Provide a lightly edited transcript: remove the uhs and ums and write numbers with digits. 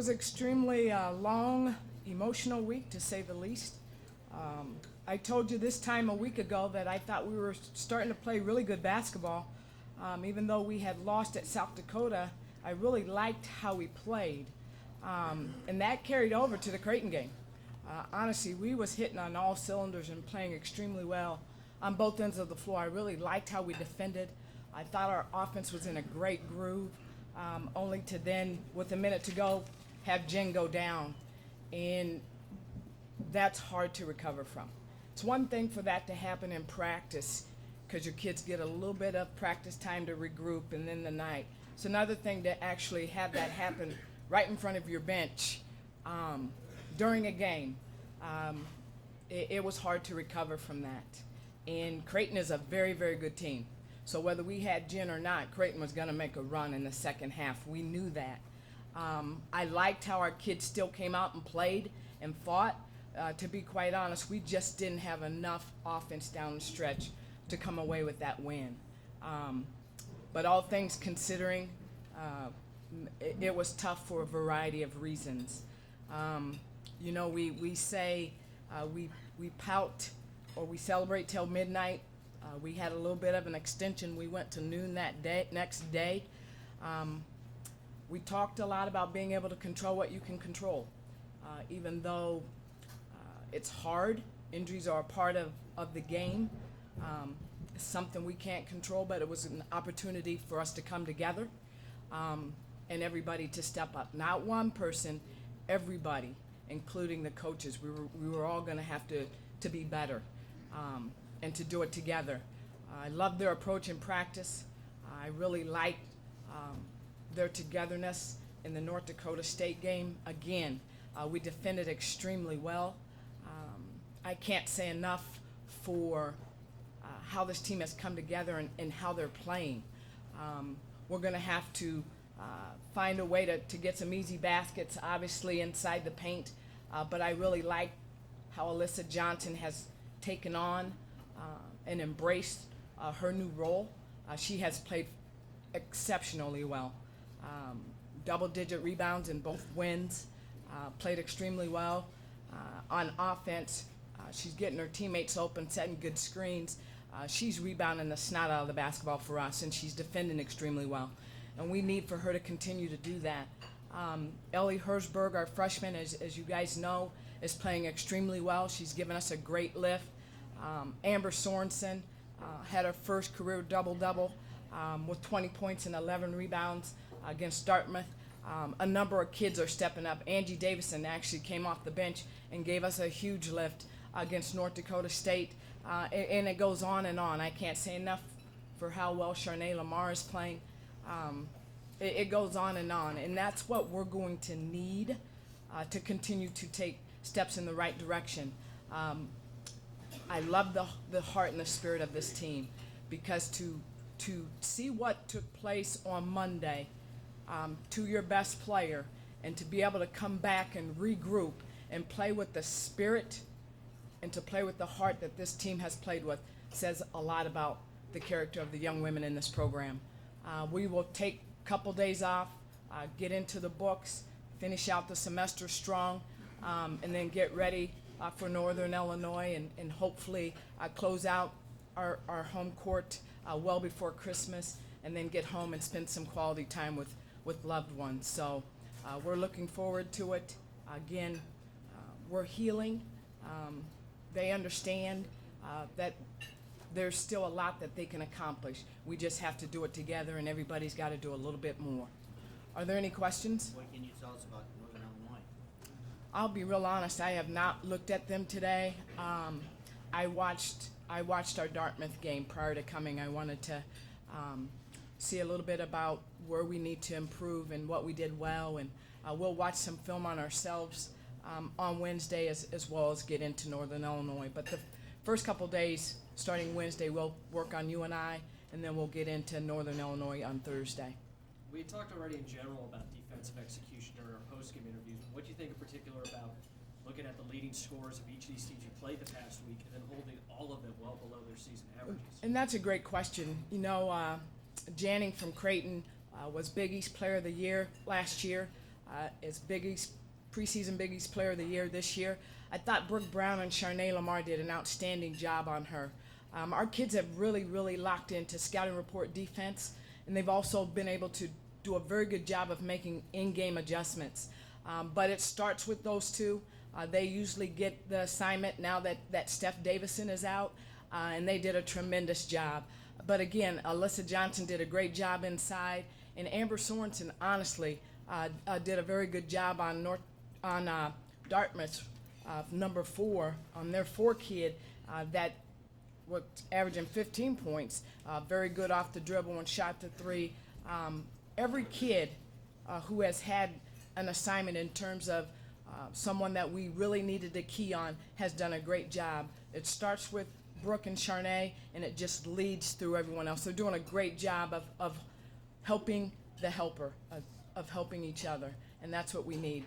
was extremely long, emotional week, to say the least. I told you this time a week ago that I thought we were starting to play really good basketball. Even though we had lost at South Dakota, I really liked how we played. And that carried over to the Creighton game. Honestly, we was hitting on all cylinders and playing extremely well on both ends of the floor. I really liked how we defended. I thought our offense was in a great groove, only to then, with a minute to go, have Jen go down. And that's hard to recover from. It's one thing for that to happen in practice, because your kids get a little bit of practice time to regroup and then the night. It's another thing to actually have that happen right in front of your bench during a game. It was hard to recover from that. And Creighton is a very, very good team. So whether we had Jen or not, Creighton was going to make a run in the second half. We knew that. I liked how our kids still came out and played and fought. To be quite honest, we just didn't have enough offense down the stretch to come away with that win. But all things considering, it was tough for a variety of reasons. We say we pout or we celebrate till midnight. We had a little bit of an extension. We went to noon that next day. We talked a lot about being able to control what you can control. Even though it's hard, injuries are a part of the game. It's something we can't control, but it was an opportunity for us to come together and everybody to step up. Not one person, everybody, including the coaches. We were all going to have to be better and to do it together. I loved their approach in practice. I really liked their togetherness in the North Dakota State game. Again, we defended extremely well. I can't say enough for how this team has come together and how they're playing. We're going to have to find a way to get some easy baskets, obviously, inside the paint. But I really like how Alyssa Johnson has taken on and embraced her new role. She has played exceptionally well. Double-digit rebounds in both wins, played extremely well. On offense, she's getting her teammates open, setting good screens. She's rebounding the snot out of the basketball for us, and she's defending extremely well. And we need for her to continue to do that. Ellie Herzberg, our freshman, as you guys know, is playing extremely well. She's given us a great lift. Amber Sorensen had her first career double-double with 20 points and 11 rebounds against Dartmouth. A number of kids are stepping up. Angie Davison actually came off the bench and gave us a huge lift against North Dakota State. And it goes on and on. I can't say enough for how well Charnay Lamar is playing. It goes on. And that's what we're going to need to continue to take steps in the right direction. I love the heart and the spirit of this team, because to see what took place on Monday to your best player, and to be able to come back and regroup and play with the spirit and to play with the heart that this team has played with, says a lot about the character of the young women in this program. We will take a couple days off, get into the books, finish out the semester strong, and then get ready for Northern Illinois and hopefully close out our home court well before Christmas, and then get home and spend some quality time with loved ones. So we're looking forward to it. Again, we're healing. They understand that there's still a lot that they can accomplish. We just have to do it together, and everybody's got to do a little bit more. Are there any questions? What can you tell us about Northern Illinois? I'll be real honest, I have not looked at them today. I watched our Dartmouth game prior to coming. I wanted to see a little bit about where we need to improve and what we did well, and we'll watch some film on ourselves on Wednesday as well as get into Northern Illinois. But the first couple days, starting Wednesday, we'll work on UNI, and then we'll get into Northern Illinois on Thursday. We had talked already in general about defensive execution during our post-game interviews. What do you think in particular about looking at the leading scores of each of these teams you played the past week and then holding all of them well below their season averages? And that's a great question. Janning from Creighton was Big East Player of the Year last year. as Big East preseason Big East Player of the Year this year. I thought Brooke Brown and Charnay Lamar did an outstanding job on her. Our kids have really locked into scouting report defense, and they've also been able to do a very good job of making in-game adjustments. But it starts with those two. They usually get the assignment now that Steph Davison is out, and they did a tremendous job. But again, Alyssa Johnson did a great job inside, and Amber Sorensen honestly did a very good job on Dartmouth, number 4, on their 4 kid that was averaging 15 points, very good off the dribble and shot the 3. Every kid who has had an assignment in terms of someone that we really needed to key on has done a great job. It starts with Brooke and Charnay, and it just leads through everyone else. They're doing a great job of helping the helper, of helping each other, and that's what we need.